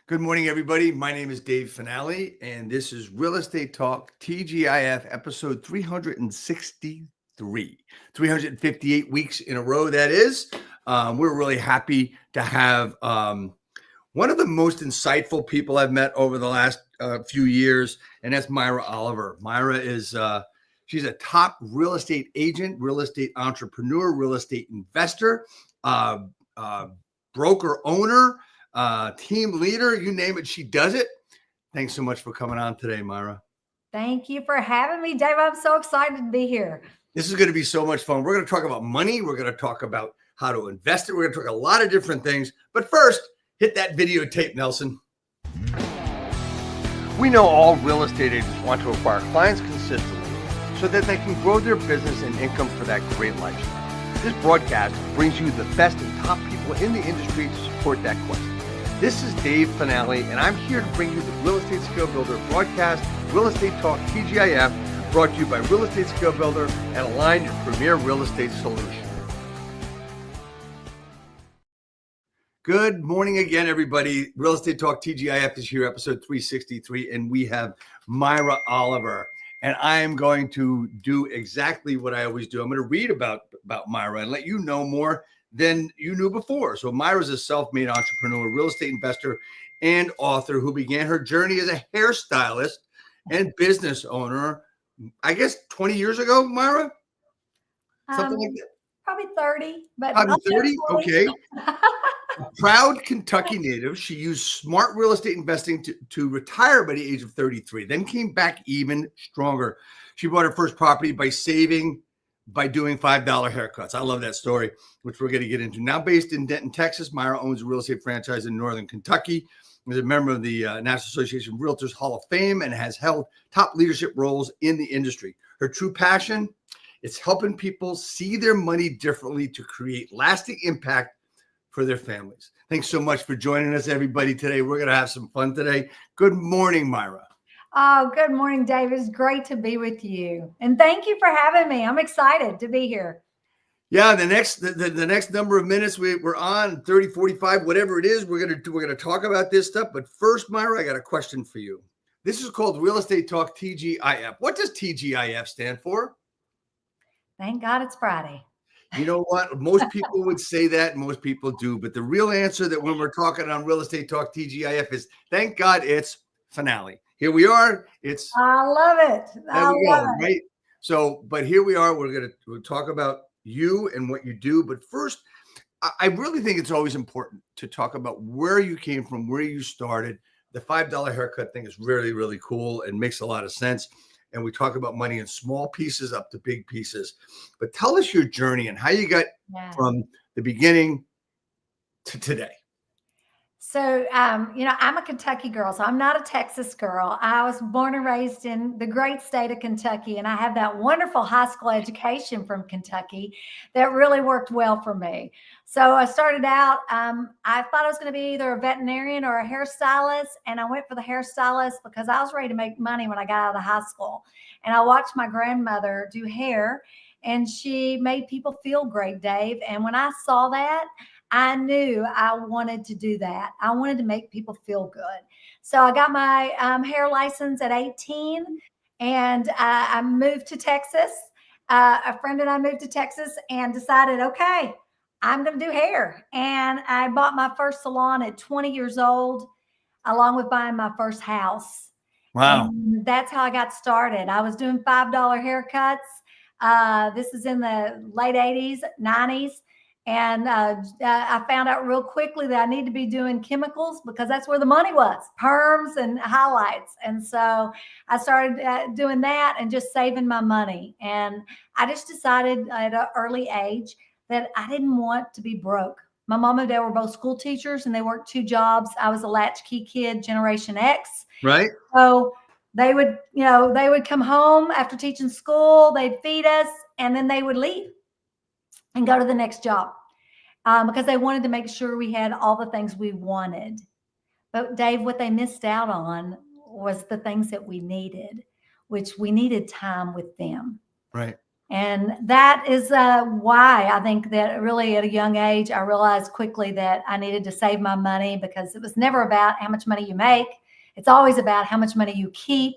Good morning, everybody. My name is Dave Finale, and this is Real Estate Talk TGIF episode 363. 358 weeks in a row, that is. We're really happy to have one of the most insightful people I've met over the last few years, and that's Myra Oliver. Myra is she's a top real estate agent, real estate entrepreneur, real estate investor, broker owner, team leader, you name it, she does it. Thanks so much for coming on today, Myra. Thank you for having me, Dave. I'm so excited to be here. This is going to be so much fun. We're going to talk about money. We're going to talk about how to invest it. We're going to talk a lot of different things. But first, hit that videotape, Nelson. We know all real estate agents want to acquire clients consistently so that they can grow their business and income for that great lifestyle. This broadcast brings you the best and top people in the industry to support that quest. This is Dave Finale, and I'm here to bring you the Real Estate Skill Builder broadcast, Real Estate Talk TGIF, brought to you by Real Estate Skill Builder and Align, your premier real estate solution. Good morning again, everybody. Real Estate Talk TGIF is here, episode 363, and we have Myra Oliver. And I am going to do exactly what I always do. I'm going to read about Myra and let you know more than you knew before. So Myra's a self-made entrepreneur, real estate investor, and author who began her journey as a hairstylist and business owner, I guess 20 years ago, Myra? Something like that? Probably 30. But probably 30? Okay. A proud Kentucky native, she used smart real estate investing to retire by the age of 33, then came back even stronger. She bought her first property by saving by doing $5 haircuts. I love that story, which we're going to get into. Now based in Denton, Texas, Myra owns a real estate franchise in Northern Kentucky. Is a member of the National Association of Realtors Hall of Fame and has held top leadership roles in the industry. Her true passion is helping people see their money differently to create lasting impact for their families. Thanks so much for joining us, everybody, today. We're going to have some fun today. Good morning, Myra. Oh, good morning, Dave. It's great to be with you. And thank you for having me. I'm excited to be here. Yeah, the next number of minutes we're on, 30, 45, whatever it is, we're gonna talk about this stuff. But first, Myra, I got a question for you. This is called Real Estate Talk TGIF. What does TGIF stand for? Thank God it's Friday. You know what? Most people would say that, most people do. But the real answer that when we're talking on Real Estate Talk TGIF is thank God it's finale. Here we are. I love it. I love it. Right? So, but here we are. We'll talk about you and what you do. But first, I really think it's always important to talk about where you came from, where you started. The $5 haircut thing is really, really cool and makes a lot of sense. And we talk about money in small pieces up to big pieces. But tell us your journey and how you got from the beginning to today. So, I'm a Kentucky girl, so I'm not a Texas girl. I was born and raised in the great state of Kentucky, and I have that wonderful high school education from Kentucky that really worked well for me. So I started out, I thought I was going to be either a veterinarian or a hairstylist, and I went for the hairstylist because I was ready to make money when I got out of high school. And I watched my grandmother do hair, and she made people feel great, Dave. And when I saw that, I knew I wanted to do that. I wanted to make people feel good. So I got my hair license at 18 and I moved to Texas. A friend and I moved to Texas and decided, okay, I'm going to do hair. And I bought my first salon at 20 years old, along with buying my first house. Wow. And that's how I got started. I was doing $5 haircuts. This is in the late 80s, 90s. And I found out real quickly that I need to be doing chemicals because that's where the money was, perms and highlights. And so I started doing that and just saving my money. And I just decided at an early age that I didn't want to be broke. My mom and dad were both school teachers and they worked 2 jobs. I was a latchkey kid, Generation X. Right. So they would come home after teaching school, they'd feed us, and then they would leave and go to the next job because they wanted to make sure we had all the things we wanted. But Dave, what they missed out on was the things that we needed, which we needed time with them. Right. And that is why I think that really at a young age, I realized quickly that I needed to save my money, because it was never about how much money you make. It's always about how much money you keep.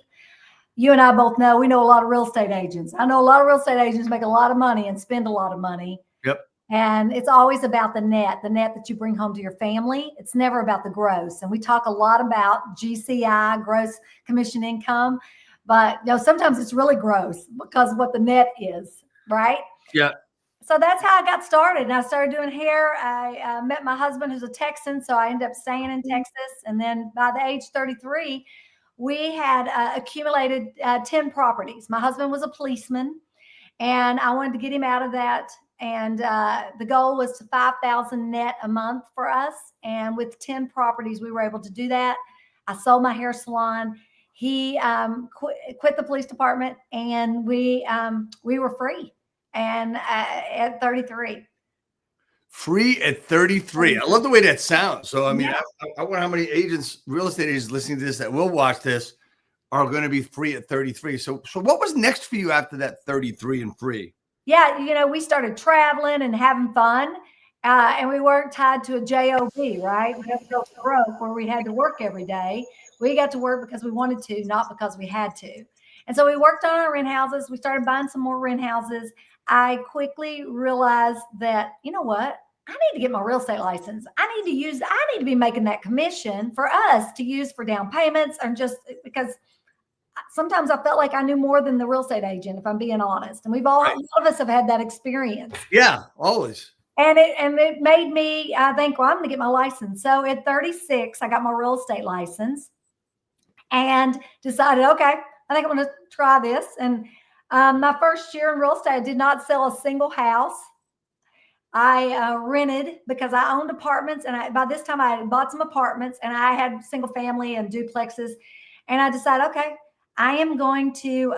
You and I both know, we know a lot of real estate agents. I know a lot of real estate agents make a lot of money and spend a lot of money. Yep. And it's always about the net that you bring home to your family. It's never about the gross. And we talk a lot about GCI, gross commission income, but sometimes it's really gross because of what the net is, right? Yeah. So that's how I got started. And I started doing hair. I met my husband, who's a Texan, so I ended up staying in Texas. And then by the age 33, we had accumulated 10 properties. My husband was a policeman, and I wanted to get him out of that. And the goal was to 5,000 net a month for us. And with 10 properties, we were able to do that. I sold my hair salon. He quit the police department, and we were free. And at 33. Free at 33. I love the way that sounds. So, I mean, I wonder how many agents, real estate agents listening to this that will watch this are going to be free at 33. So what was next for you after that 33 and free? Yeah, we started traveling and having fun, and we weren't tied to a job, right? We had to go broke where we had to work every day. We got to work because we wanted to, not because we had to. And so we worked on our rent houses. We started buying some more rent houses. I quickly realized that, you know what? I need to get my real estate license. I need to be making that commission for us to use for down payments, and just because sometimes I felt like I knew more than the real estate agent, if I'm being honest. And a lot of us have had that experience. Yeah, always. And it made me think, well, I'm going to get my license. So at 36, I got my real estate license and decided, okay, I think I'm going to try this. And my first year in real estate, I did not sell a single house. I rented because I owned apartments, and by this time I had bought some apartments, and I had single family and duplexes. And I decided, okay, I am going to,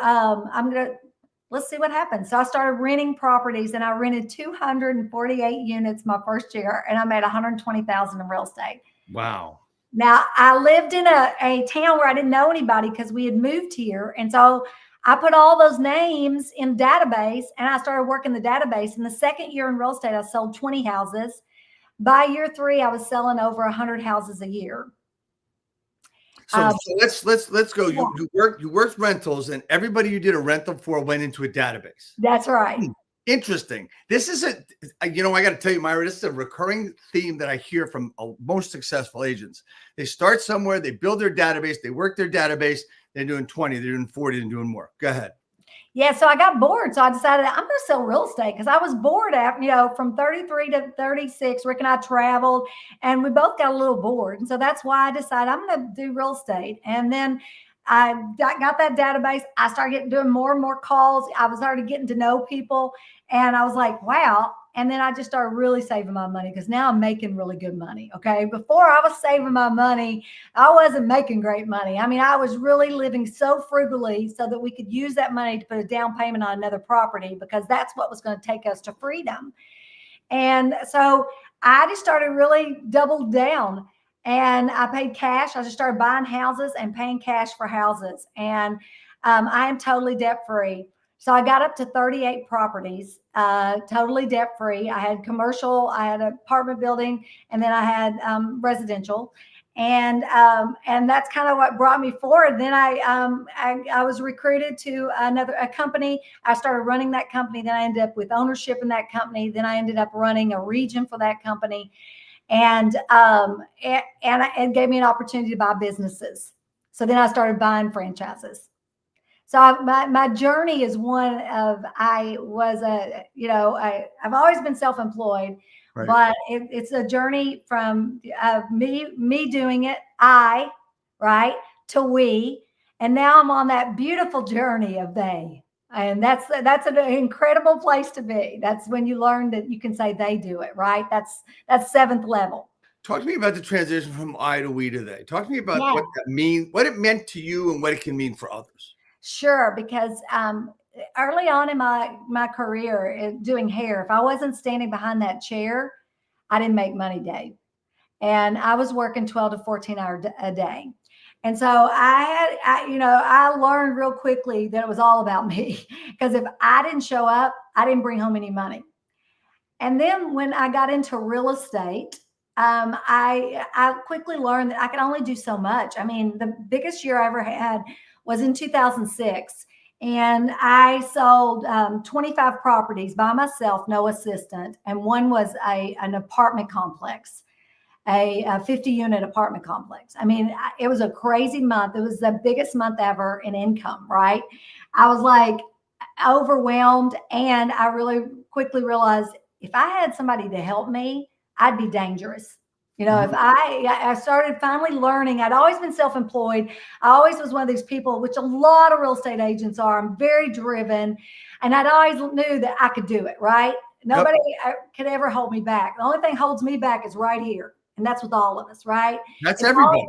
let's see what happens. So I started renting properties, and I rented 248 units my first year, and I made $120,000 in real estate. Wow. Now, I lived in a town where I didn't know anybody because we had moved here. And so I put all those names in database, and I started working the database. In the second year in real estate, I sold 20 houses. By year 3, I was selling over 100 houses a year. So let's go. Yeah. You worked rentals, and everybody you did a rental for went into a database. That's right. Interesting. This is I got to tell you, Myra, this is a recurring theme that I hear from most successful agents. They start somewhere, they build their database, they work their database, they're doing 20, they're doing 40, and doing more. Go ahead. Yeah, so I got bored. So I decided I'm going to sell real estate because I was bored after, from 33 to 36. Rick and I traveled, and we both got a little bored. And so that's why I decided I'm going to do real estate. And then I got that database. I started doing more and more calls. I was already getting to know people, and I was like, wow. And then I just started really saving my money because now I'm making really good money. Okay. Before I was saving my money, I wasn't making great money. I mean, I was really living so frugally so that we could use that money to put a down payment on another property, because that's what was going to take us to freedom. And so I just started really doubled down, and I paid cash. I just started buying houses and paying cash for houses. And I am totally debt free. So I got up to 38 properties, totally debt free. I had commercial, I had an apartment building, and then I had residential. And that's kind of what brought me forward. Then I was recruited to a company. I started running that company. Then I ended up with ownership in that company. Then I ended up running a region for that company. And it gave me an opportunity to buy businesses. So then I started buying franchises. So my journey is one of, I've always been self-employed, right, but it's a journey from me doing it, to we, and now I'm on that beautiful journey of they. And that's an incredible place to be. That's when you learn that you can say they do it, right? That's 7th level. Talk to me about the transition from I to we to they. Talk to me about what that means, what it meant to you, and what it can mean for others. Sure, because early on in my career doing hair, if I wasn't standing behind that chair, I didn't make money, Dave. And I was working 12 to 14 hours a day. And so I learned real quickly that it was all about me, because if I didn't show up, I didn't bring home any money. And then when I got into real estate, I quickly learned that I could only do so much. I mean, the biggest year I ever had was in 2006. And I sold 25 properties by myself, no assistant. And one was an apartment complex, a 50-unit apartment complex. I mean, it was a crazy month. It was the biggest month ever in income, right? I was like overwhelmed. And I really quickly realized if I had somebody to help me, I'd be dangerous. If I started finally learning, I'd always been self-employed. I always was one of these people, which a lot of real estate agents are. I'm very driven. And I'd always knew that I could do it, right? Nobody could ever hold me back. The only thing holds me back is right here. And that's with all of us, right? That's everybody.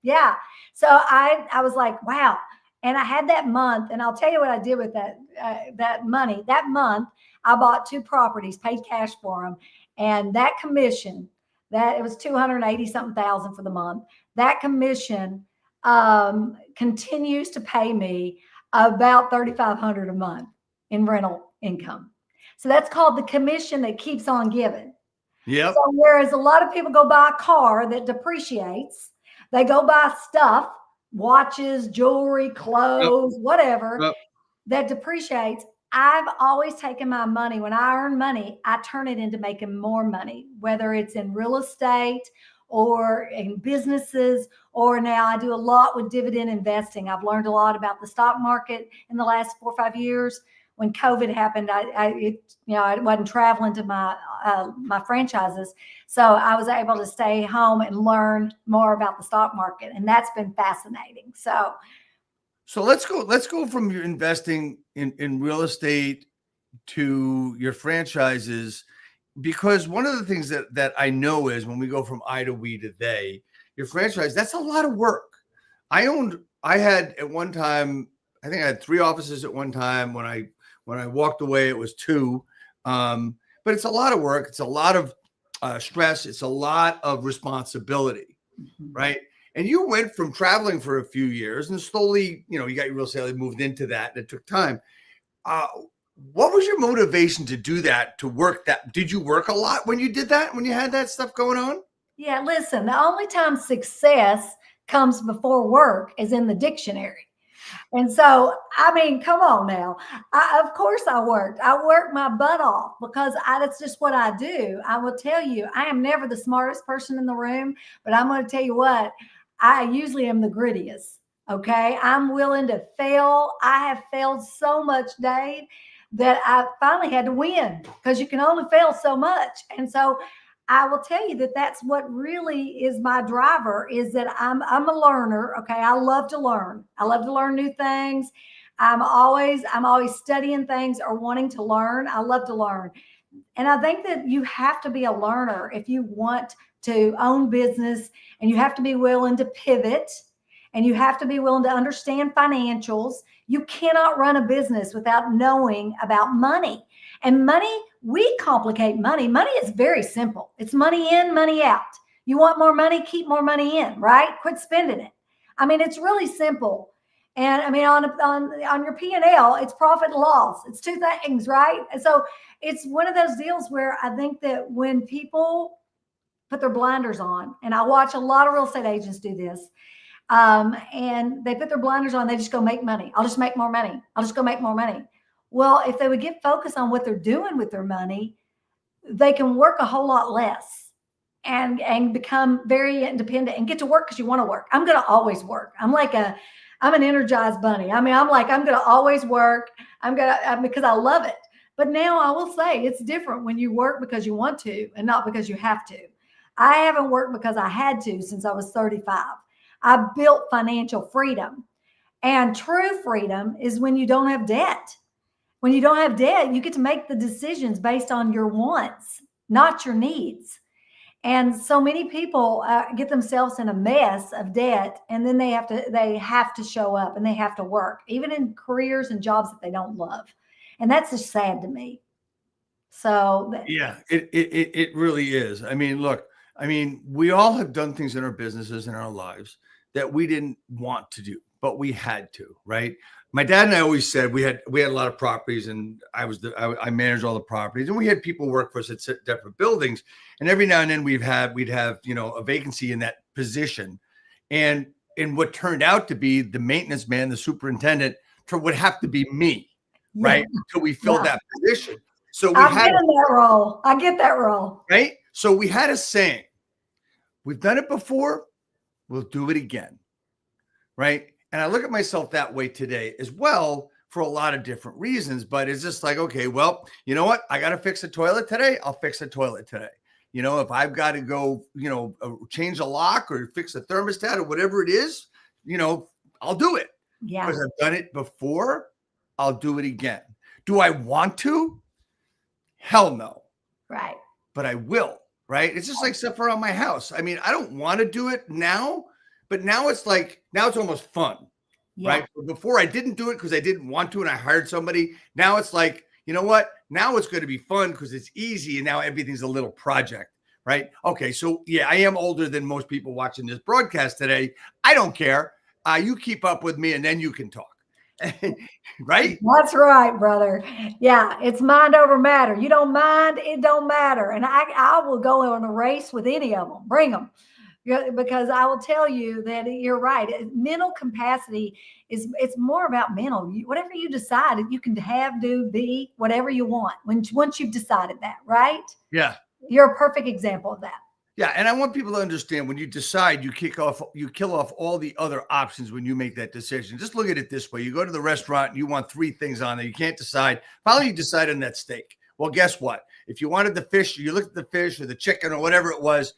Yeah. So I was like, wow. And I had that month, and I'll tell you what I did with that money. That month, I bought 2 properties, paid cash for them. And that commission, that it was 280 something thousand for the month. That commission continues to pay me about $3,500 a month in rental income. So that's called the commission that keeps on giving. Yep. So whereas a lot of people go buy a car that depreciates, they go buy stuff, watches, jewelry, clothes, whatever, that depreciates. I've always taken my money. When I earn money, I turn it into making more money, whether it's in real estate or in businesses, or now I do a lot with dividend investing. I've learned a lot about the stock market in the last 4 or 5 years. When COVID happened, I wasn't traveling to my franchises, so I was able to stay home and learn more about the stock market, and that's been fascinating. So let's go from your investing in real estate to your franchises, because one of the things that I know is when we go from I to we to they, your franchise, that's a lot of work. I had at one time, I think I had 3 offices at one time. When I walked away, it was 2. But it's a lot of work. It's a lot of stress. It's a lot of responsibility, right? And you went from traveling for a few years and slowly, you got your real estate, you moved into that, and it took time. What was your motivation to do that, to work that? Did you work a lot when you did that, when you had that stuff going on? Yeah, listen, the only time success comes before work is in the dictionary. And so, I mean, come on now. Of course I worked. I worked my butt off because that's just what I do. I will tell you, I am never the smartest person in the room, but I'm going to tell you what, I usually am the grittiest. Okay. I'm willing to fail. I have failed so much, Dave, that I finally had to win, because you can only fail so much. And so I will tell you that that's what really is my driver, is that I'm a learner. Okay. I love to learn. I love to learn new things. I'm always studying things or wanting to learn. I love to learn. And I think that you have to be a learner if you want to own business, and you have to be willing to pivot, and you have to be willing to understand financials. You cannot run a business without knowing about money. And money, we complicate money. Money is very simple. It's money in, money out. You want more money, keep more money in, right? Quit spending it. I mean, it's really simple. And I mean, on your P&L, it's profit and loss. It's 2 things, right? And so it's one of those deals where I think that when people put their blinders on, and I watch a lot of real estate agents do this, and they put their blinders on, they just go make money. I'll just make more money. I'll just go make more money. Well, if they would get focused on what they're doing with their money, they can work a whole lot less and become very independent and get to work because you want to work. I'm going to always work. I'm an energized bunny. I mean, I'm going to always work. Because I love it. But now I will say it's different when you work because you want to and not because you have to. I haven't worked because I had to since I was 35. I built financial freedom. And true freedom is when you don't have debt. When you don't have debt, you get to make the decisions based on your wants, not your needs. And so many people get themselves in a mess of debt, and then they have to show up and they have to work, even in careers and jobs that they don't love. And that's just sad to me. So yeah, it really is. I mean, look, we all have done things in our businesses, in our lives, that we didn't want to do, but we had to, right? My dad and I always said we had a lot of properties, and I managed all the properties, and we had people work for us at different buildings. And every now and then we'd have, a vacancy in that position. And what turned out to be the maintenance man, the superintendent, would have to be me, right? Until we filled that position. So we I get that role. Right. So we had a saying, we've done it before, we'll do it again. Right. And I look at myself that way today as well, for a lot of different reasons. But it's just like, okay, well, you know what? I got to fix a toilet today. I'll fix a toilet today. If I've got to go, change a lock or fix a thermostat or whatever it is, I'll do it. Yeah. Because I've done it before. I'll do it again. Do I want to? Hell no. Right. But I will. Right. It's just like stuff around my house. I mean, I don't want to do it now, but now it's almost fun. Yeah. Right. But before I didn't do it because I didn't want to and I hired somebody. Now it's like, you know what? Now it's going to be fun because it's easy and now everything's a little project. Right. Okay. So, yeah, I am older than most people watching this broadcast today. I don't care. You keep up with me and then you can talk. Right? That's right, brother. Yeah, it's mind over matter. You don't mind, it don't matter. And I will go on a race with any of them. Bring them. Because I will tell you that you're right. Mental capacity it's more about mental. Whatever you decide, you can have, do, be, whatever you want. Once you've decided that, right? Yeah. You're a perfect example of that. Yeah, and I want people to understand when you decide, you kill off all the other options when you make that decision. Just look at it this way. You go to the restaurant and you want 3 things on there. You can't decide. Finally, you decide on that steak. Well, guess what? If you wanted the fish, you looked at the fish or the chicken or whatever it was.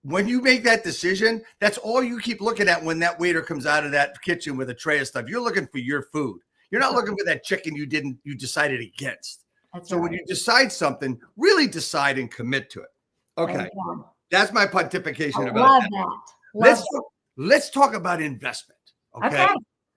When you make that decision, that's all you keep looking at when that waiter comes out of that kitchen with a tray of stuff. You're looking for your food. You're not looking for that chicken you decided against. That's right. When you decide something, really decide and commit to it. Okay. That's my pontification about that. Let's talk about investment. Okay.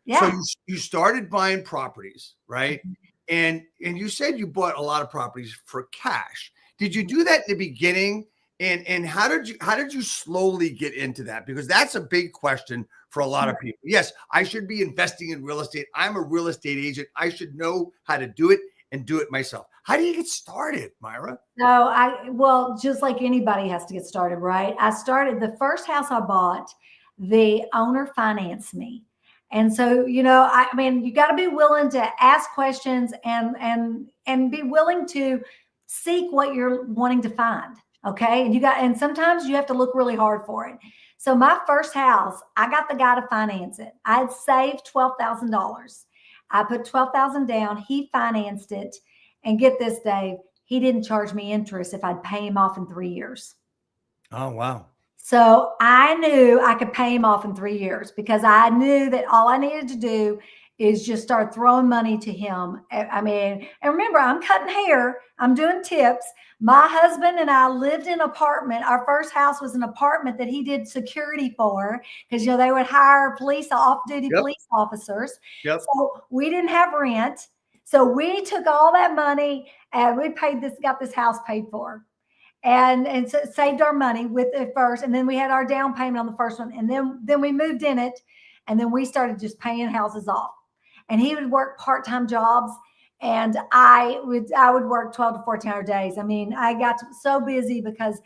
Yeah. So you started buying properties, right? And you said you bought a lot of properties for cash. Did you do that in the beginning? And how did you slowly get into that? Because that's a big question for a lot of people. Yes, I should be investing in real estate. I'm a real estate agent. I should know how to do it and do it myself. How do you get started, Myra? Well, just like anybody has to get started, right? I started the first house I bought, the owner financed me. And so, you got to be willing to ask questions and be willing to seek what you're wanting to find. Okay. And sometimes you have to look really hard for it. So my first house, I got the guy to finance it. I had saved $12,000. I put $12,000 down. He financed it. And get this, Dave, he didn't charge me interest if I'd pay him off in 3 years. Oh, wow. So I knew I could pay him off in 3 years because I knew that all I needed to do is just start throwing money to him. And remember, I'm cutting hair. I'm doing tips. My husband and I lived in an apartment. Our first house was an apartment that he did security for because, they would hire off-duty police officers. Yep. So we didn't have rent. So we took all that money and we got this house paid for. And so saved our money with it first. And then we had our down payment on the first one. And then we moved in it. And then we started just paying houses off. And he would work part-time jobs. And I would work 12 to 14-hour days. I got so busy because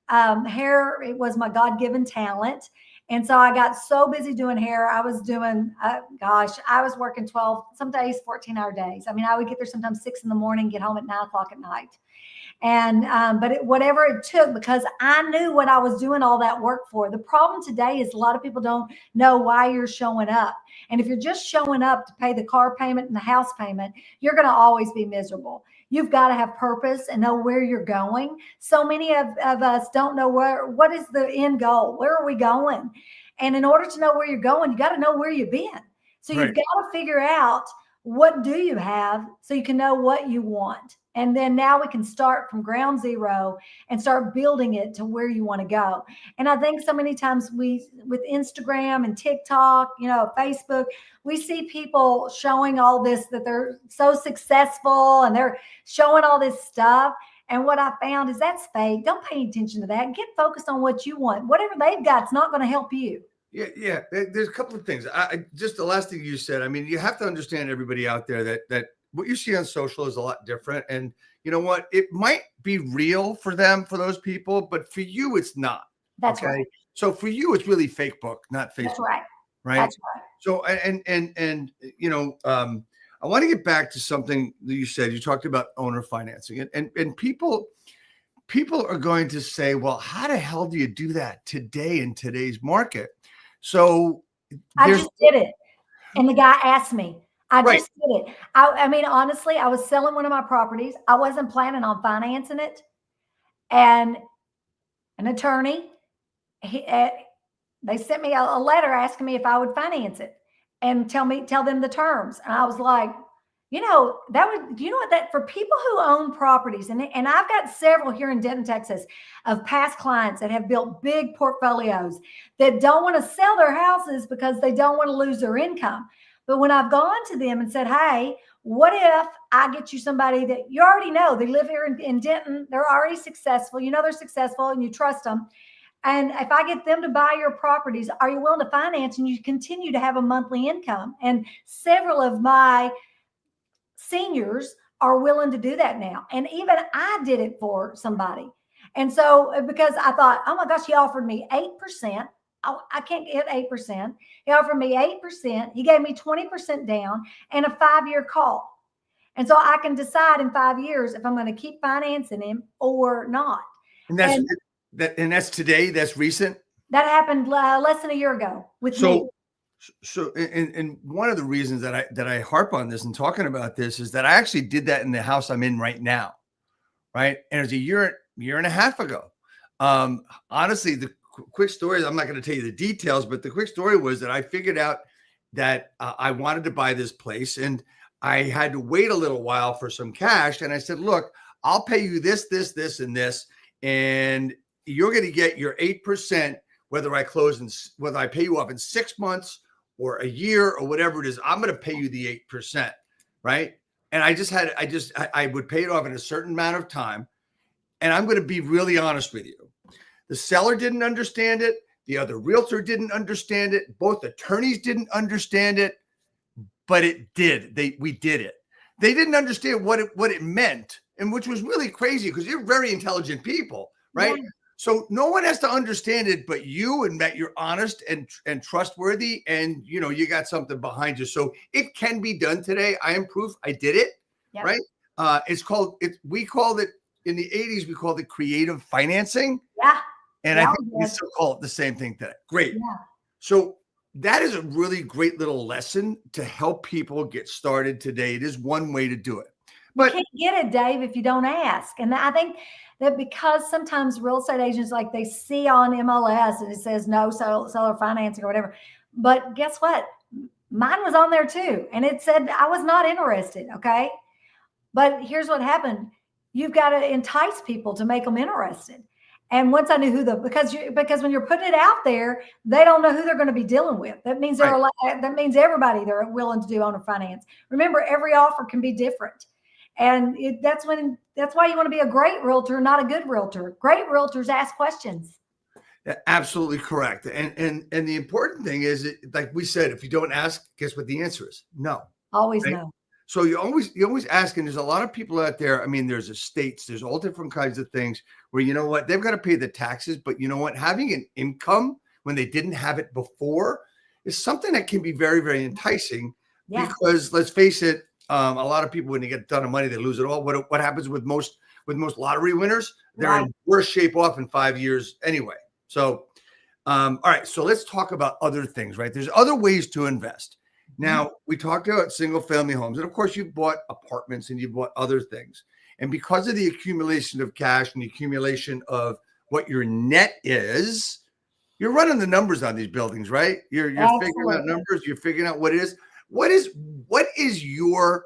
hair, it was my God-given talent. And so I got so busy doing hair. I was doing, I was working 12, some days 14-hour days. I would get there sometimes 6 a.m, get home at 9 o'clock at night. And, whatever it took, because I knew what I was doing all that work for. The problem today is a lot of people don't know why you're showing up. And if you're just showing up to pay the car payment and the house payment, you're going to always be miserable. You've got to have purpose and know where you're going. So many of us don't know what is the end goal? Where are we going? And in order to know where you're going, you got to know where you've been. So you've got to figure out what do you have so you can know what you want. And then now we can start from ground zero and start building it to where you want to go. And I think so many times with Instagram and TikTok, Facebook, we see people showing all this, that they're so successful and they're showing all this stuff. And what I found is that's fake. Don't pay attention to that. Get focused on what you want. Whatever they've got, it's not going to help you. Yeah, yeah. There's a couple of things. Just the last thing you said. I mean, you have to understand, everybody out there, that what you see on social is a lot different. And you know what? It might be real for them, for those people, but for you, it's not. That's Okay. right. So for you, it's really fake book, not That's Facebook, right. right? That's right. So and I want to get back to something that you said. You talked about owner financing, and people are going to say, well, how the hell do you do that today in today's market? So I there's just did it. And the guy asked me. I right. just did it. I mean, honestly, I was selling one of my properties. I wasn't planning on financing it. And an attorney, he, they sent me a letter asking me if I would finance it and tell them the terms. And I was like, do you know what, that for people who own properties, and I've got several here in Denton, Texas, of past clients that have built big portfolios that don't want to sell their houses because they don't want to lose their income. But when I've gone to them and said, hey, what if I get you somebody that you already know, they live here in Denton, they're already successful, they're successful and you trust them. And if I get them to buy your properties, are you willing to finance and you continue to have a monthly income? And several of my seniors are willing to do that now. And even I did it for somebody. And so because I thought, oh my gosh, he offered me 8%. I can't get 8%. He offered me 8%. He gave me 20% down and a 5-year call. And so I can decide in 5 years if I'm going to keep financing him or not. And that's today. That's recent. That happened less than a year ago with me. So, and one of the reasons that I harp on this and talking about this is that I actually did that in the house I'm in right now, right? And it was a year and a half ago. Honestly, the quick story, I'm not going to tell you the details, but the quick story was that I figured out that I wanted to buy this place, and I had to wait a little while for some cash. And I said, look, I'll pay you this, and this, and you're going to get your 8%, whether I pay you off in 6 months or a year or whatever it is. I'm going to pay you the 8%, right? And I would pay it off in a certain amount of time. And I'm going to be really honest with you. The seller didn't understand it. The other realtor didn't understand it. Both attorneys didn't understand it, but it did. We did it. They didn't understand what it meant, and which was really crazy because you're very intelligent people, right? Yeah. So no one has to understand it but you, and that you're honest and trustworthy, and you got something behind you. So it can be done today. I am proof. I did it. Yep. Right. We called it in the 80s, we called it creative financing. Yeah. And I think we still call it the same thing today. Great. Yeah. So that is a really great little lesson to help people get started today. It is one way to do it. But you can't get it, Dave, if you don't ask. And I think that because sometimes real estate agents, like, they see on MLS and it says no seller financing or whatever. But guess what? Mine was on there too. And it said I was not interested. Okay. But here's what happened. You've got to entice people to make them interested. And once I knew because when you're putting it out there, they don't know who they're going to be dealing with. That means that means everybody they're willing to do owner finance. Remember, every offer can be different. And that's why you want to be a great realtor, not a good realtor. Great realtors ask questions. Absolutely correct. And the important thing is, like we said, if you don't ask, guess what the answer is? No. Always no. So you always ask, and there's a lot of people out there. I mean, there's estates, there's all different kinds of things where, they've got to pay the taxes, but having an income when they didn't have it before is something that can be very, very enticing. Yeah. Because let's face it, a lot of people, when they get a ton of money, they lose it all. What happens with most lottery winners? They're in worse shape off in 5 years anyway. So, all right. So let's talk about other things, right? There's other ways to invest. Now, we talked about single family homes, and of course you've bought apartments and you've bought other things. And because of the accumulation of cash and the accumulation of what your net is, you're running the numbers on these buildings, right? You're figuring out numbers. You're figuring out what it is. What is your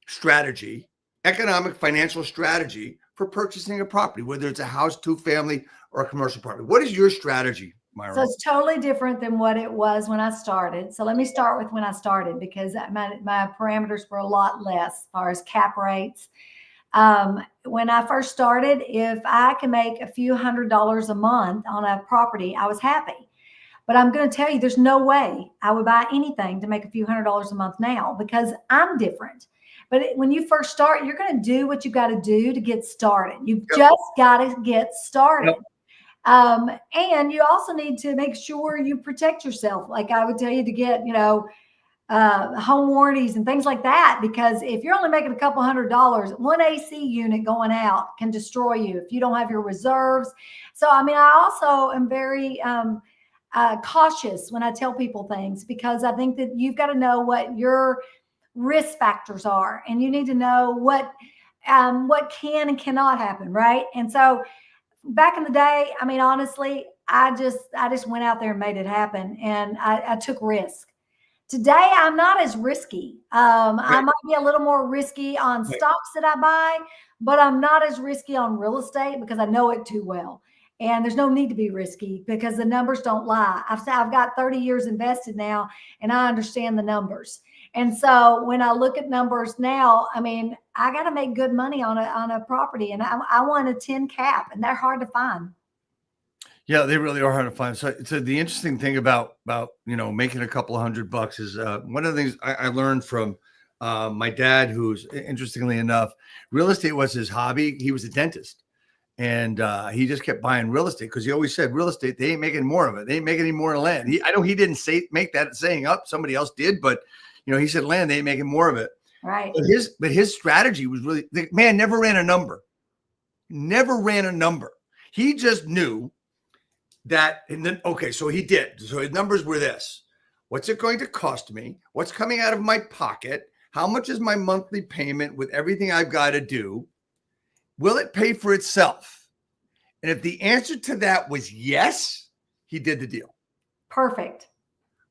strategy, economic, financial strategy for purchasing a property, whether it's a house, 2-family, or a commercial property? What is your strategy, Myra? So it's totally different than what it was when I started. So let me start with when I started, because my parameters were a lot less as far as cap rates. When I first started, if I can make a few $100s a month on a property, I was happy. But I'm going to tell you, there's no way I would buy anything to make a few $100s a month now because I'm different. But when you first start, you're going to do what you got to do to get started. You've just got to get started. And you also need to make sure you protect yourself. Like I would tell you to get, home warranties and things like that, because if you're only making a couple $100, one AC unit going out can destroy you if you don't have your reserves. So, I mean, I also am very cautious when I tell people things, because I think that you've got to know what your risk factors are, and you need to know what can and cannot happen, right? And so back in the day, I mean, honestly, I just went out there and made it happen, and I took risk. Today, I'm not as risky. I might be a little more risky on stocks that I buy, but I'm not as risky on real estate because I know it too well. And there's no need to be risky because the numbers don't lie. I've got 30 years invested now, and I understand the numbers. And so when I look at numbers now, I mean, I got to make good money on a property, and I want a 10 cap, and they're hard to find. Yeah, they really are hard to find. So the interesting thing about making a couple of $100 is one of the things I learned from my dad, who's, interestingly enough, real estate was his hobby. He was a dentist, and he just kept buying real estate because he always said, real estate, they ain't making more of it. They ain't making any more land. I know he didn't make that saying up. Somebody else did, but he said land, they ain't making more of it. Right. But his strategy was really, the man never ran a number. Never ran a number. He just knew that, and then, okay, so he did. So his numbers were this: what's it going to cost me? What's coming out of my pocket? How much is my monthly payment with everything I've got to do? Will it pay for itself? And if the answer to that was yes, he did the deal. Perfect.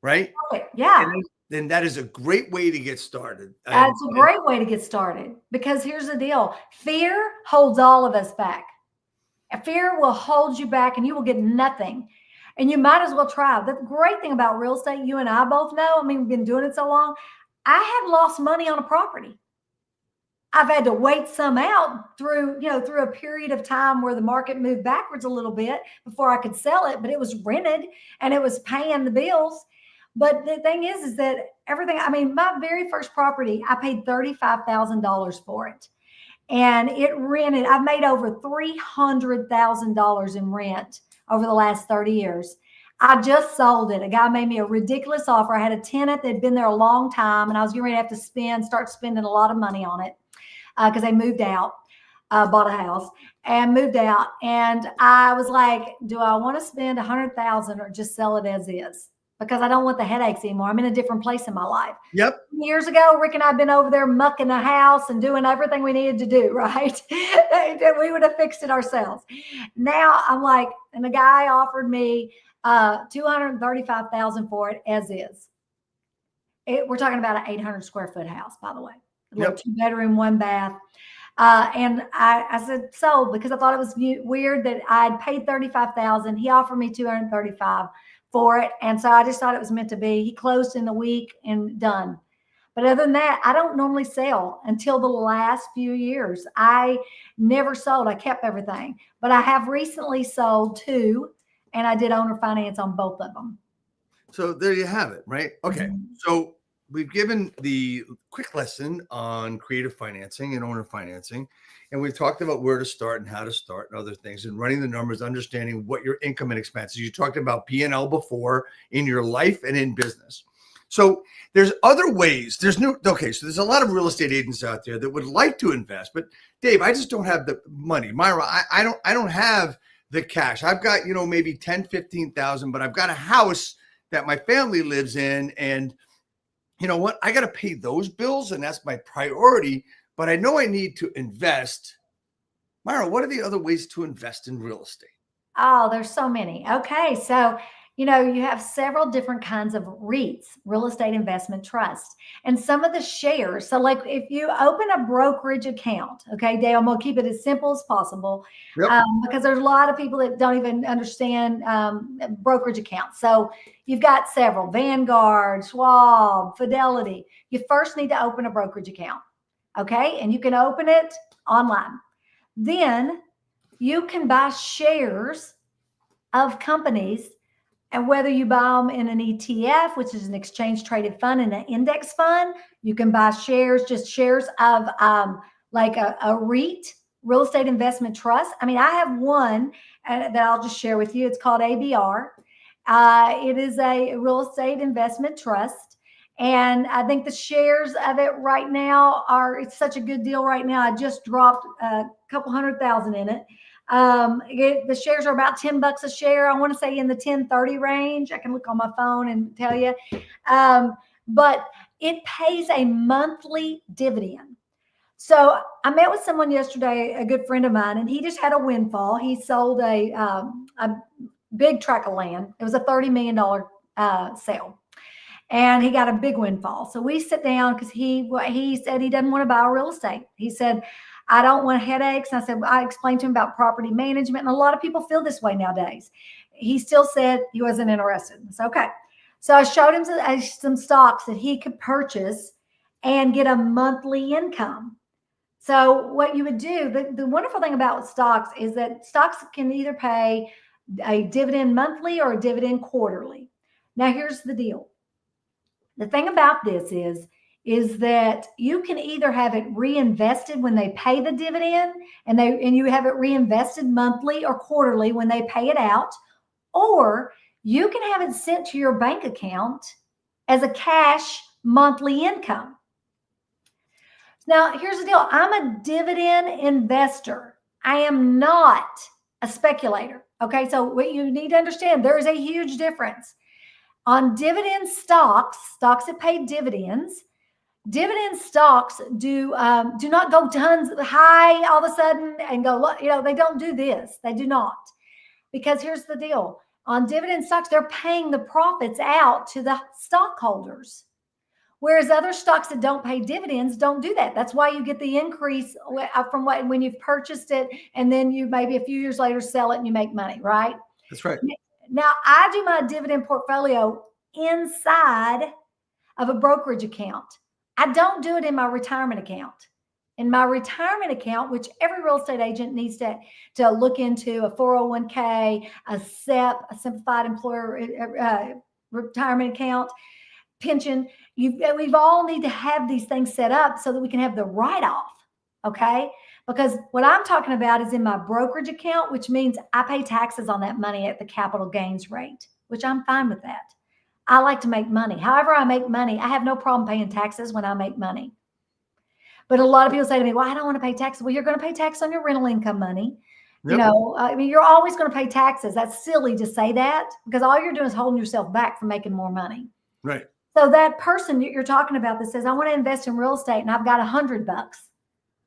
Right? Perfect. Yeah. Then that is a great way to get started. That's a great way to get started, because here's the deal. Fear holds all of us back. Fear will hold you back and you will get nothing. And you might as well try. The great thing about real estate, you and I both know, I mean, we've been doing it so long. I have lost money on a property. I've had to wait some out through a period of time where the market moved backwards a little bit before I could sell it, but it was rented and it was paying the bills. But the thing is that everything, I mean, my very first property, I paid $35,000 for it. And it rented. I've made over $300,000 in rent over the last 30 years. I just sold it. A guy made me a ridiculous offer. I had a tenant that had been there a long time, and I was getting ready to have to start spending a lot of money on it because they moved out, bought a house and moved out. And I was like, do I want to spend $100,000 or just sell it as is? Because I don't want the headaches anymore. I'm in a different place in my life. Yep. Years ago, Rick and I had been over there mucking the house and doing everything we needed to do, right? We would have fixed it ourselves. Now I'm like, and the guy offered me $235,000 for it as is. We're talking about an 800 square foot house, by the way. A little 2-bedroom, 1-bath. And I said sold, because I thought it was weird that I'd paid $35,000. He offered me $235,000 for it. And so I just thought it was meant to be. He closed in a week and done. But other than that, I don't normally sell until the last few years. I never sold. I kept everything. But I have recently sold 2, and I did owner finance on both of them. So there you have it, right? Okay. So we've given the quick lesson on creative financing and owner financing. And we've talked about where to start and how to start and other things, and running the numbers, understanding what your income and expenses. You talked about P&L before in your life and in business. So there's other ways. So there's a lot of real estate agents out there that would like to invest, but Dave, I just don't have the money. Myra, I don't have the cash. I've got, maybe 10, 15,000, but I've got a house that my family lives in, and you know what? I got to pay those bills, and that's my priority. But I know I need to invest. Myra, what are the other ways to invest in real estate? Oh, there's so many. Okay. So, you have several different kinds of REITs, real estate investment trust, and some of the shares. So like if you open a brokerage account, okay, Dale, I'm going to keep it as simple as possible, because there's a lot of people that don't even understand brokerage accounts. So you've got several: Vanguard, Schwab, Fidelity. You first need to open a brokerage account. Okay. And you can open it online. Then you can buy shares of companies And whether you buy them in an ETF, which is an exchange traded fund, and an index fund, you can buy shares, just shares of like a REIT, real estate investment trust. I mean, I have one that I'll just share with you. It's called ABR. It is a real estate investment trust. And I think the shares of it right now it's such a good deal right now. I just dropped a couple $100,000 in it. The shares are about $10 a share. I want to say in the 10-30 range. I can look on my phone and tell you. But it pays a monthly dividend. So I met with someone yesterday, a good friend of mine, and he just had a windfall. He sold a big tract of land. It was a $30 million sale. And he got a big windfall. So we sit down because he said he doesn't want to buy real estate. He said, I don't want headaches. And I explained to him about property management. And a lot of people feel this way nowadays. He still said he wasn't interested. It's okay. So I showed him some stocks that he could purchase and get a monthly income. So what you would do, the wonderful thing about stocks is that stocks can either pay a dividend monthly or a dividend quarterly. Now, here's the deal. The thing about this is that you can either have it reinvested when they pay the dividend and you have it reinvested monthly or quarterly when they pay it out, or you can have it sent to your bank account as a cash monthly income. Now, here's the deal. I'm a dividend investor. I am not a speculator. Okay, so what you need to understand, there is a huge difference. On dividend stocks that pay dividends, dividend stocks do not go tons high all of a sudden and go, they don't do this. They do not. Because here's the deal. On dividend stocks, they're paying the profits out to the stockholders. Whereas other stocks that don't pay dividends don't do that. That's why you get the increase from when you've purchased it and then you maybe a few years later sell it and you make money, right? That's right. Now, I do my dividend portfolio inside of a brokerage account. I don't do it in my retirement account. In my retirement account, which every real estate agent needs to look into, a 401k, a SEP, a simplified employer retirement account, pension, we've all need to have these things set up so that we can have the write-off, okay? Because what I'm talking about is in my brokerage account, which means I pay taxes on that money at the capital gains rate, which I'm fine with that. I like to make money. However I make money, I have no problem paying taxes when I make money. But a lot of people say to me, well, I don't want to pay taxes. Well, you're going to pay tax on your rental income money. Yep. I mean, you're always going to pay taxes. That's silly to say that because all you're doing is holding yourself back from making more money. Right. So that person you're talking about that says, I want to invest in real estate and I've got $100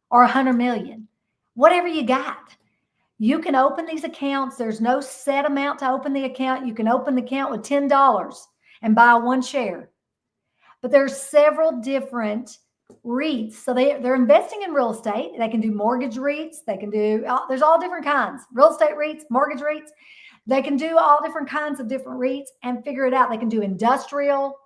or 100 million, whatever you got. You can open these accounts. There's no set amount to open the account. You can open the account with $10 and buy one share. But there's several different REITs. So they're investing in real estate. They can do mortgage REITs. They can do, there's all different kinds. Real estate REITs, mortgage REITs. They can do all different kinds of different REITs and figure it out. They can do industrial.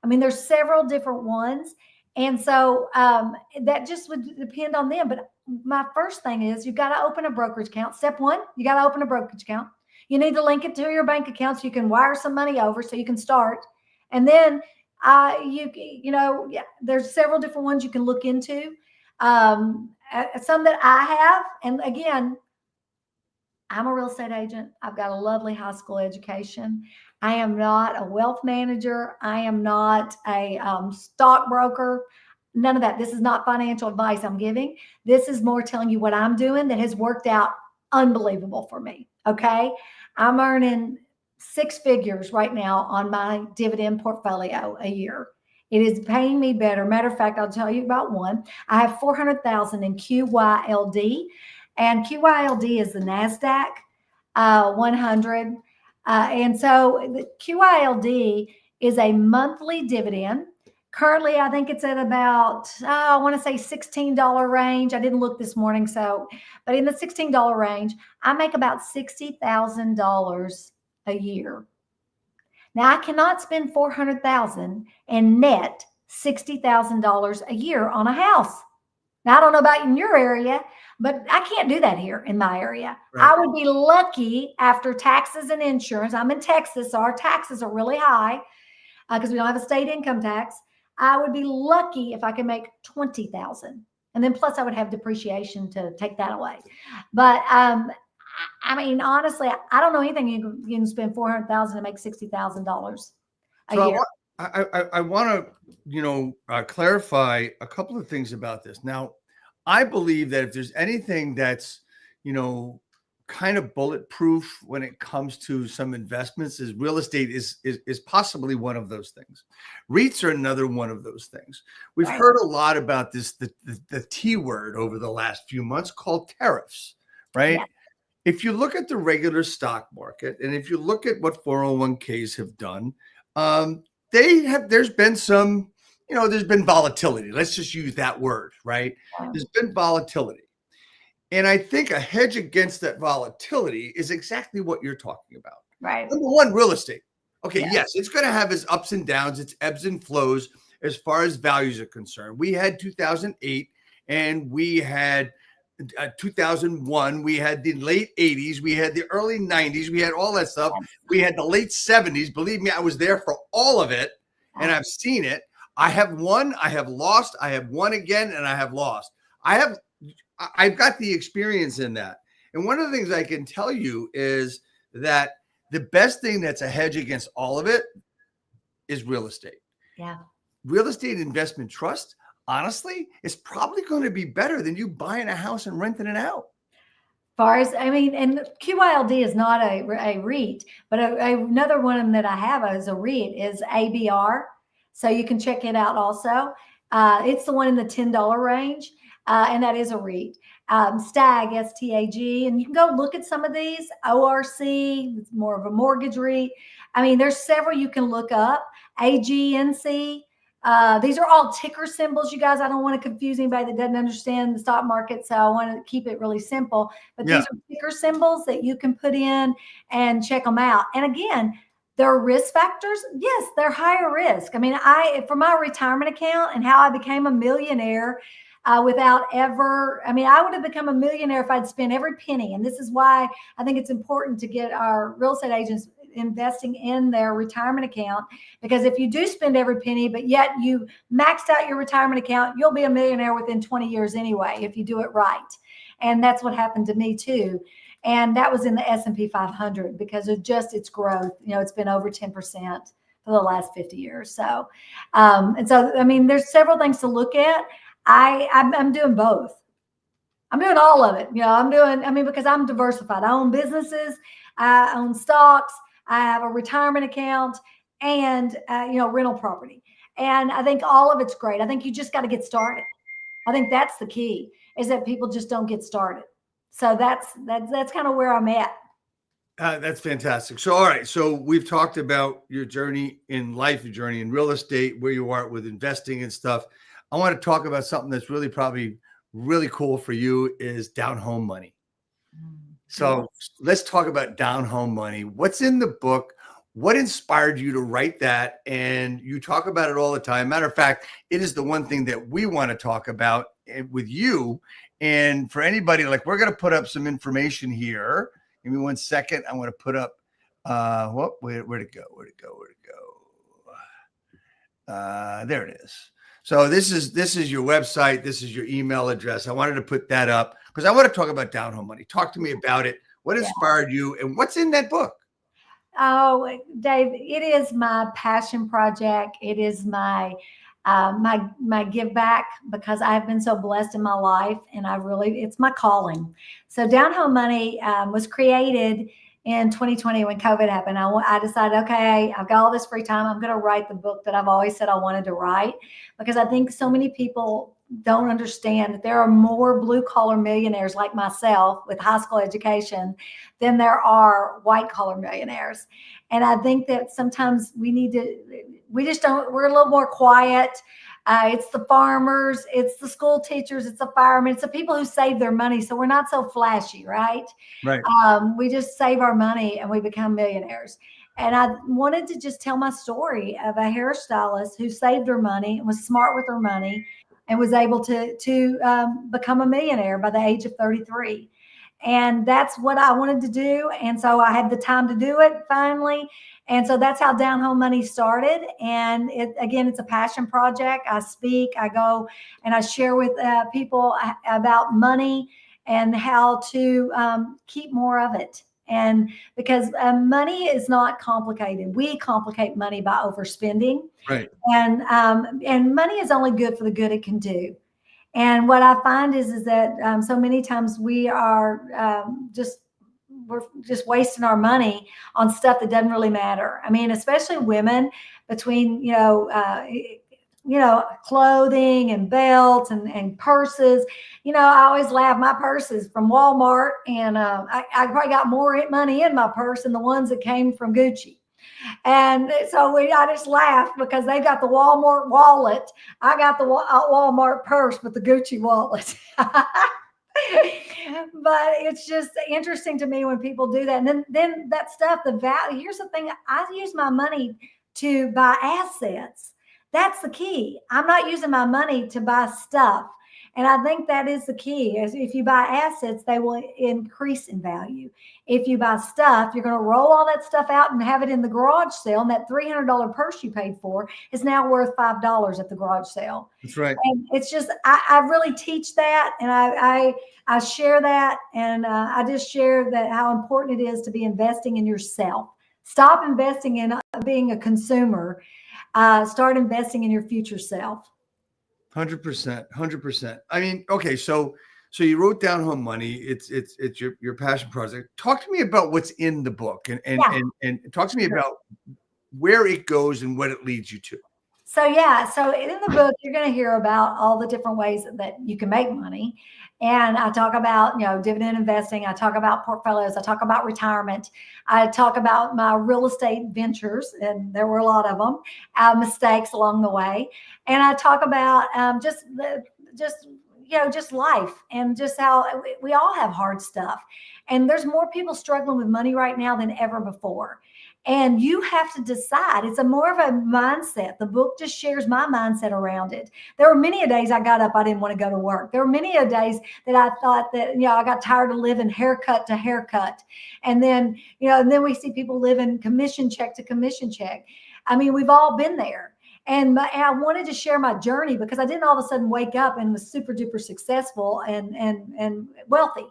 I mean, there's several different ones. And so that just would depend on them. But my first thing is you've got to open a brokerage account. Step one, you got to open a brokerage account. You need to link it to your bank account so you can wire some money over so you can start. And then there's several different ones you can look into. Some that I have, and again, I'm a real estate agent. I've got a lovely high school education. I am not a wealth manager. I am not a stockbroker. None of that. This is not financial advice I'm giving. This is more telling you what I'm doing that has worked out unbelievable for me. Okay. I'm earning 6 figures right now on my dividend portfolio a year. It is paying me better. Matter of fact, I'll tell you about one. I have $400,000 in QYLD, and QYLD is the NASDAQ 100. And so the QYLD is a monthly dividend. Currently, I think it's at about, I want to say $16 range. I didn't look this morning. But in the $16 range, I make about $60,000 a year. Now I cannot spend $400,000 and net $60,000 a year on a house. Now I don't know about in your area, But I can't do that here in my area. Right. I would be lucky after taxes and insurance. I'm in Texas, so our taxes are really high because we don't have a state income tax. I would be lucky if I could make 20,000, and then plus I would have depreciation to take that away. But I mean, honestly, I don't know anything you can spend 400,000 to make $60,000 a So year. I want to, clarify a couple of things about this. Now, I believe that if there's anything that's, kind of bulletproof when it comes to some investments, is real estate is possibly one of those things. REITs are another one of those things. We've Right. heard a lot about this, the T word over the last few months called tariffs, right? Yeah. If you look at the regular stock market, and if you look at what 401ks have done, there's been some, there's been volatility. Let's just use that word, right? There's been volatility. And I think a hedge against that volatility is exactly what you're talking about. Right. Number one, real estate. Okay, Yeah. yes, it's going to have its ups and downs, its ebbs and flows as far as values are concerned. We had 2008 and we had 2001, we had the late 80s, we had the early 90s, we had all that stuff. We had the late 70s. Believe me, I was there for all of it, and I've seen it. I have won, I have lost, I have won again, and I have lost. I've got the experience in that. And one of the things I can tell you is that the best thing that's a hedge against all of it is real estate. Yeah. Real estate investment trust, honestly, is probably going to be better than you buying a house and renting it out. And QYLD is not a REIT, but another one that I have as a REIT is ABR. So you can check it out also. It's the one in the $10 range. And that is a REIT. STAG, STAG, and you can go look at some of these. ORC, it's more of a mortgage REIT. I mean, there's several you can look up. AGNC. These are all ticker symbols, you guys. I don't want to confuse anybody that doesn't understand the stock market, so I want to keep it really simple. But these are ticker symbols that you can put in and check them out. And again, there are risk factors. Yes, they're higher risk. I mean, for my retirement account and how I became a millionaire, I would have become a millionaire if I'd spent every penny. And this is why I think it's important to get our real estate agents investing in their retirement account, because if you do spend every penny, but yet you maxed out your retirement account, you'll be a millionaire within 20 years anyway, if you do it right. And that's what happened to me too. And that was in the S&P 500 because of just its growth. It's been over 10% for the last 50 years. So, I mean, there's several things to look at. I'm doing both. I'm doing all of it. Because I'm diversified. I own businesses, I own stocks, I have a retirement account, and rental property. And I think all of it's great. I think you just got to get started. I think that's the key, is that people just don't get started. So that's kind of where I'm at. That's fantastic. So, all right. So we've talked about your journey in life, your journey in real estate, where you are with investing and stuff. I want to talk about something that's probably really cool for you, is down home money. So let's talk about down home money. What's in the book? What inspired you to write that? And you talk about it all the time. Matter of fact, it is the one thing that we want to talk about with you. And for anybody, we're going to put up some information here. Give me 1 second. I want to put up, where'd it go? There it is. So this is your website. This is your email address. I wanted to put that up because I want to talk about down home money. Talk to me about it. What inspired you, and what's in that book? Oh, Dave, it is my passion project. It is my give back, because I've been so blessed in my life, and it's my calling. So Down Home Money was created in 2020 when COVID happened. I decided, okay, I've got all this free time. I'm going to write the book that I've always said I wanted to write, because I think so many people don't understand that there are more blue collar millionaires like myself with high school education than there are white collar millionaires. And I think that sometimes we're a little more quiet. It's the farmers, it's the school teachers, it's the firemen, it's the people who save their money. So we're not so flashy, right? Right. We just save our money and we become millionaires. And I wanted to just tell my story of a hairstylist who saved her money and was smart with her money and was able to become a millionaire by the age of 33. And that's what I wanted to do. And so I had the time to do it finally. And so that's how Down Home Money started. And again, it's a passion project. I speak, I go and I share with people about money and how to keep more of it. And because money is not complicated. We complicate money by overspending. Right. And money is only good for the good it can do. And what I find is that so many times we are we're just wasting our money on stuff that doesn't really matter. I mean, especially women, between clothing and belts and purses. I always laugh. My purse is from Walmart, and I probably got more money in my purse than the ones that came from Gucci. And so I just laugh because they got the Walmart wallet. I got the Walmart purse with the Gucci wallet. But it's just interesting to me when people do that. And then that stuff, the value. Here's the thing. I use my money to buy assets. That's the key. I'm not using my money to buy stuff. And I think that is the key. Is if you buy assets, they will increase in value. If you buy stuff, you're going to roll all that stuff out and have it in the garage sale. And that $300 purse you paid for is now worth $5 at the garage sale. That's right. And it's just, I really teach that. And I share that. And I just share that how important it is to be investing in yourself. Stop investing in being a consumer. Start investing in your future self. 100%, 100%. I mean, okay, so you wrote Down Home Money. It's your passion project. Talk to me about what's in the book, and talk to me about where it goes and what it leads you to. So in the book, you're going to hear about all the different ways that you can make money. And I talk about, dividend investing. I talk about portfolios. I talk about retirement. I talk about my real estate ventures, and there were a lot of them, mistakes along the way. And I talk about just life, and just how we all have hard stuff. And there's more people struggling with money right now than ever before. And you have to decide. It's more of a mindset. The book just shares my mindset around it. There were many a days I got up, I didn't want to go to work. There were many a days that I thought that, I got tired of living haircut to haircut. And then, and then we see people living commission check to commission check. I mean, we've all been there. And I wanted to share my journey because I didn't all of a sudden wake up and was super duper successful and wealthy.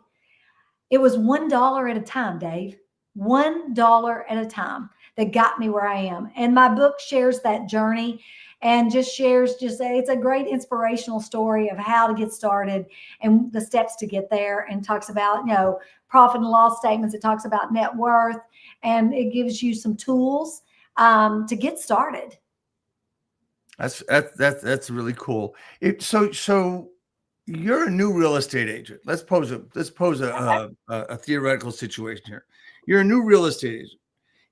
It was $1 at a time, Dave. $1 at a time that got me where I am. And my book shares that journey and it's a great inspirational story of how to get started and the steps to get there, and talks about, profit and loss statements. It talks about net worth, and it gives you some tools to get started. That's really cool. So you're a new real estate agent. Let's pose a theoretical situation here. You're a new real estate agent,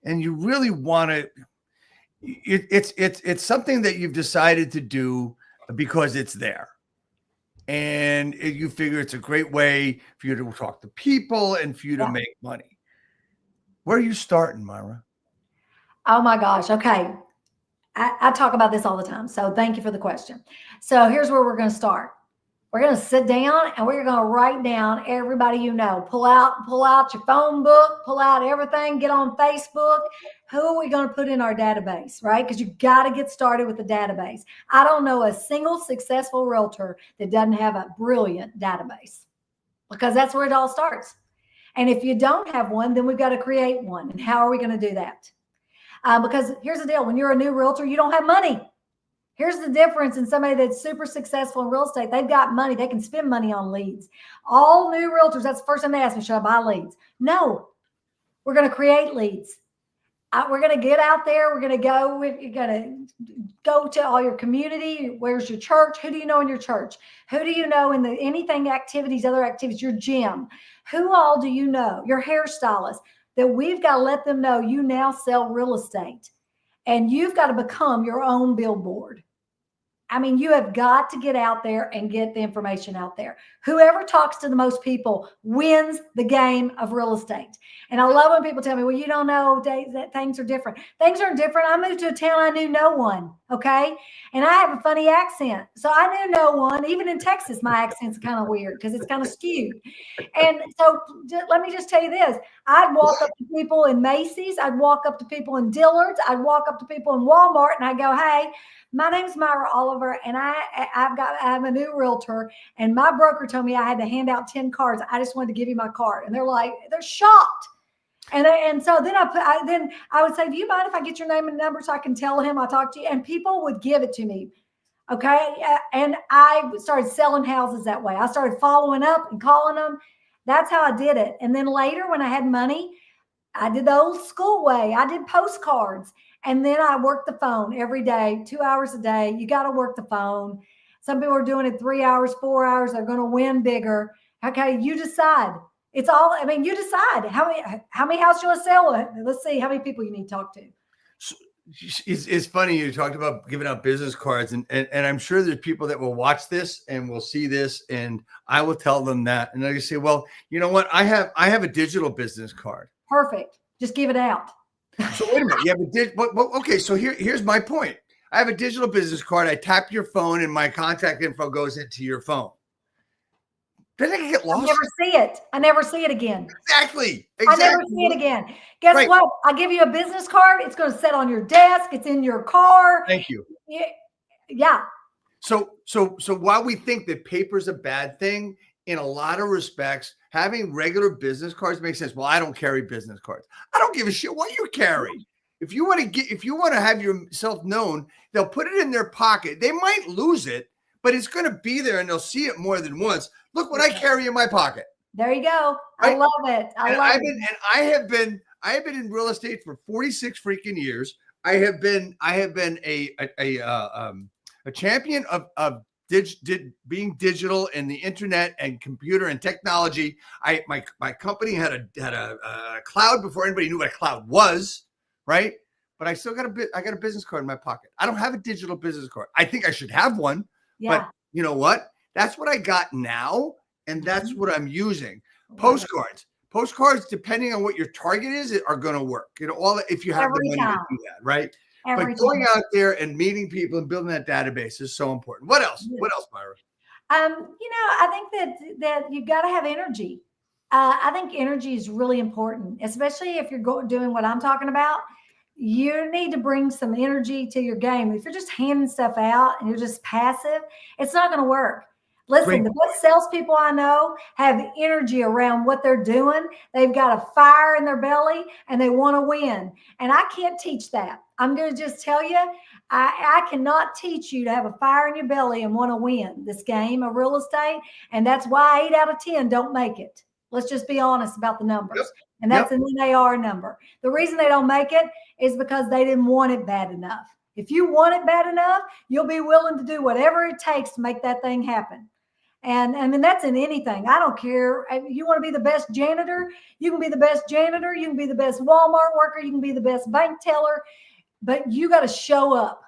and you really want to. It's something that you've decided to do because it's there, and you figure it's a great way for you to talk to people and for you to make money. Where are you starting, Myra? Oh my gosh. Okay. I talk about this all the time. So thank you for the question. So here's where we're going to start. We're going to sit down and we're going to write down everybody you know. Pull out your phone book, pull out everything, get on Facebook. Who are we going to put in our database, right? Because you got to get started with the database. I don't know a single successful realtor that doesn't have a brilliant database, because that's where it all starts. And if you don't have one, then we've got to create one. And how are we going to do that? Because here's the deal. When you're a new realtor, you don't have money. Here's the difference in somebody that's super successful in real estate. They've got money. They can spend money on leads. All new realtors, that's the first time they ask me, should I buy leads? No, we're going to create leads. We're going to get out there. You're going to go to all your community. Where's your church? Who do you know in your church? Who do you know in the other activities, your gym? Who all do you know? Your hairstylist. That we've got to let them know you now sell real estate, and you've got to become your own billboard. I mean, you have got to get out there and get the information out there. Whoever talks to the most people wins the game of real estate. And I love when people tell me, well, you don't know that things are different. Things aren't different. I moved to a town, I knew no one. Okay. And I have a funny accent. So I knew no one. Even in Texas, my accent's kind of weird because it's kind of skewed. And so let me just tell you this. I'd walk up to people in Macy's. I'd walk up to people in Dillard's. I'd walk up to people in Walmart and I'd go, hey, my name's Myra Oliver, and I'm a new realtor, and my broker told me I had to hand out 10 cards. I just wanted to give you my card. And they're shocked. And so then I would say, do you mind if I get your name and number so I can tell him I talked to you? And people would give it to me. Okay. And I started selling houses that way. I started following up and calling them. That's how I did it. And then later when I had money, I did the old school way. I did postcards. And then I worked the phone every day, 2 hours a day. You got to work the phone. Some people are doing it 3 hours, 4 hours. They're going to win bigger. Okay, you decide. It's all, I mean, you decide how many houses you want to sell. Let's see how many people you need to talk to. So it's funny you talked about giving out business cards, and I'm sure there's people that will watch this and will see this, and I will tell them that, and they say, well, you know what? I have a digital business card. Perfect. Just give it out. So wait a minute. You have okay. So here's my point. I have a digital business card. I tap your phone and my contact info goes into your phone. Then I get lost. I never see it again. Exactly. I never see it again. Guess what? I give you a business card. It's going to sit on your desk. It's in your car. Thank you. Yeah. So while we think that paper's a bad thing, in a lot of respects, having regular business cards makes sense. Well, I don't carry business cards. I don't give a shit what you carry. If you want to have yourself known, they'll put it in their pocket. They might lose it, but it's going to be there and they'll see it more than once. Look what I carry in my pocket. There you go. Right? I love it. I have been in real estate for 46 freaking years. I have been a champion of being digital and the internet and computer and technology. My company had a cloud before anybody knew what a cloud was, right? But I still got a business card in my pocket. I don't have a digital business card. I think I should have one, but you know what? That's what I got now, and that's what I'm using. Postcards, depending on what your target is, are going to work. You know, if you have the money to do that, right? But going out there and meeting people and building that database is so important. What else? What else, Myra? I think that you got to have energy. I think energy is really important, especially if you're doing what I'm talking about. You need to bring some energy to your game. If you're just handing stuff out and you're just passive, it's not going to work. Listen, the best salespeople I know have energy around what they're doing. They've got a fire in their belly and they want to win. And I can't teach that. I'm going to just tell you, I cannot teach you to have a fire in your belly and want to win this game of real estate. And that's why 8 out of 10 don't make it. Let's just be honest about the numbers. Yep. And that's an NAR number. The reason they don't make it is because they didn't want it bad enough. If you want it bad enough, you'll be willing to do whatever it takes to make that thing happen. And I mean, that's in anything. I don't care. If you want to be the best janitor, you can be the best janitor. You can be the best Walmart worker. You can be the best bank teller. But you got to show up.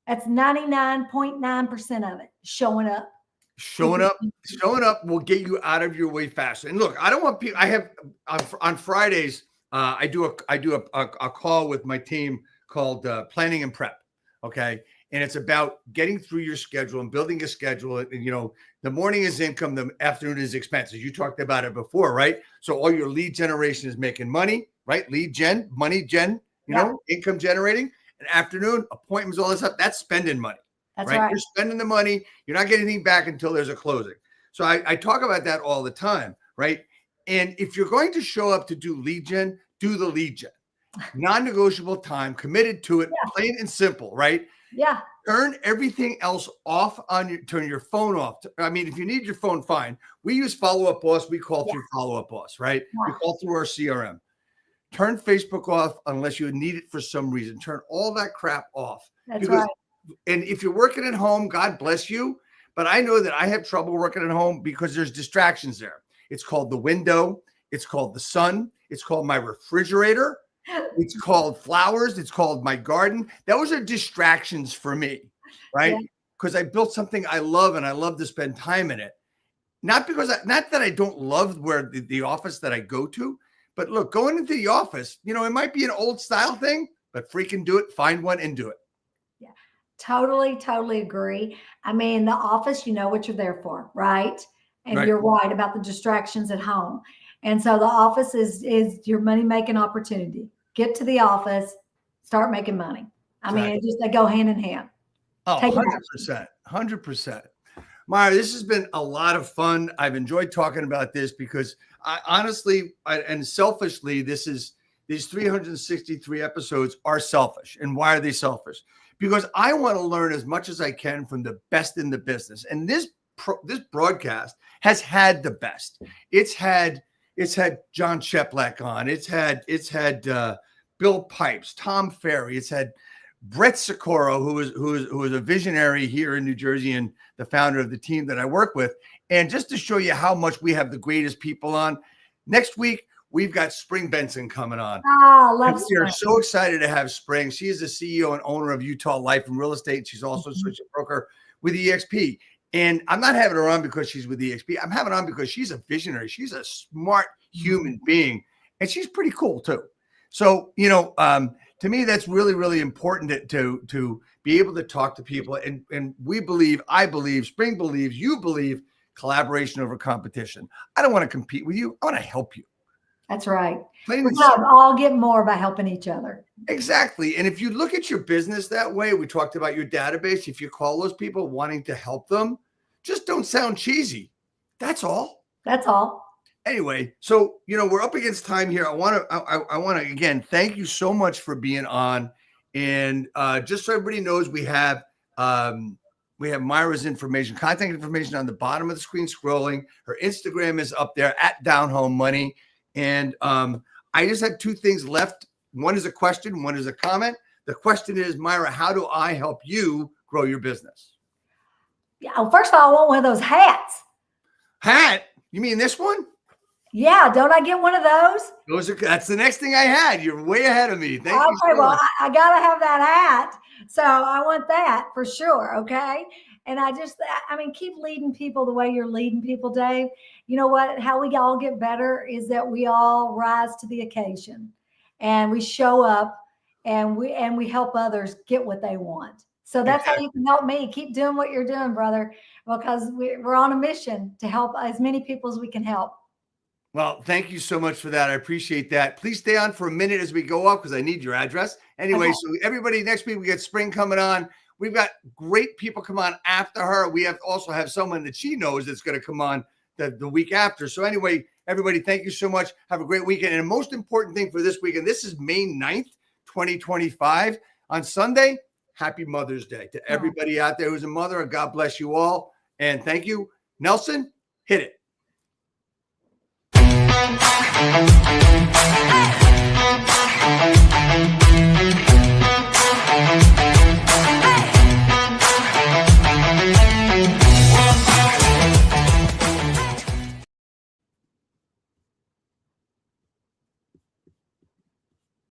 That's 99.9% of it. Showing up. Showing up will get you out of your way faster. And look, I don't want people. I have on Fridays. I do a call with my team called Planning and Prep. Okay. And it's about getting through your schedule and building a schedule. And, you know, the morning is income, the afternoon is expenses. You talked about it before, right? So all your lead generation is making money, right? Lead gen, money gen, you know, income generating. And afternoon, appointments, all this stuff, that's spending money. That's right. You're spending the money. You're not getting anything back until there's a closing. So I talk about that all the time, right? And if you're going to show up to do lead gen, do the lead gen. Non-negotiable time, committed to it, plain and simple, right? Yeah. Turn everything else off turn your phone off. I mean, if you need your phone, fine. We use Follow Up Boss. We call through Follow Up Boss, right? We call through our CRM. Turn Facebook off unless you need it for some reason. Turn all that crap off. That's right. And if you're working at home, God bless you. But I know that I have trouble working at home because there's distractions there. It's called the window. It's called the sun. It's called my refrigerator. It's called flowers. It's called my garden. Those are distractions for me, right? Yeah. because I built something I love and I love to spend time in it. Not that I don't love where the office that I go to, but look, going into the office, you know, it might be an old style thing, but freaking do it, find one and do it. Yeah, totally agree. I mean, the office, you know what you're there for, right? And Right. you're right about the distractions at home. And so the office is your money-making opportunity. Get to the office, start making money. I mean, they go hand in hand. Oh, 100%, 100%. Myra, this has been a lot of fun. I've enjoyed talking about this because I honestly and selfishly, these 363 episodes are selfish. And why are they selfish? Because I want to learn as much as I can from the best in the business. And this broadcast has had the best. It's had John Sheplak on. It's had Bill Pipes, Tom Ferry. It's had Brett Sikora, who is a visionary here in New Jersey and the founder of the team that I work with. And just to show you how much we have the greatest people on, next week we've got Spring Benson coming on. Oh, love Spring. We are so excited to have Spring. She is the CEO and owner of Utah Life and Real Estate. She's also a switching broker with EXP. And I'm not having her on because she's with EXP. I'm having her on because she's a visionary. She's a smart human being, and she's pretty cool too. So, you know, to me, that's really, really important to be able to talk to people. And I believe, Spring believes, you believe collaboration over competition. I don't want to compete with you. I want to help you. That's right. We all get more by helping each other. Exactly. And if you look at your business that way, we talked about your database. If you call those people wanting to help them, just don't sound cheesy. That's all. That's all. Anyway, so, you know, we're up against time here. I want to again, thank you so much for being on. And just so everybody knows, we have Myra's information, contact information on the bottom of the screen scrolling. Her Instagram is up there at Down Home Money. And I just had two things left. One is a question, one is a comment. The question is, Myra, how do I help you grow your business? Yeah, well, first of all, I want one of those hats. Hat? You mean this one? Yeah, don't I get one of those? That's the next thing I had. You're way ahead of me. Thank you so much. I gotta have that hat. So I want that for sure. Okay. And I mean, keep leading people the way you're leading people, Dave. You know what? How we all get better is that we all rise to the occasion and we show up and we help others get what they want. So that's how you can help me. Keep doing what you're doing, brother, because we're on a mission to help as many people as we can help. Well, thank you so much for that. I appreciate that. Please stay on for a minute as we go up because I need your address. Anyway, So everybody, next week we get Spring coming on. We've got great people come on after her. We also have someone that she knows that's going to come on the week after. So anyway, everybody, thank you so much. Have a great weekend. And the most important thing for this weekend, this is May 9th, 2025. On Sunday, happy Mother's Day to everybody out there who's a mother, and God bless you all. And thank you. Nelson, hit it.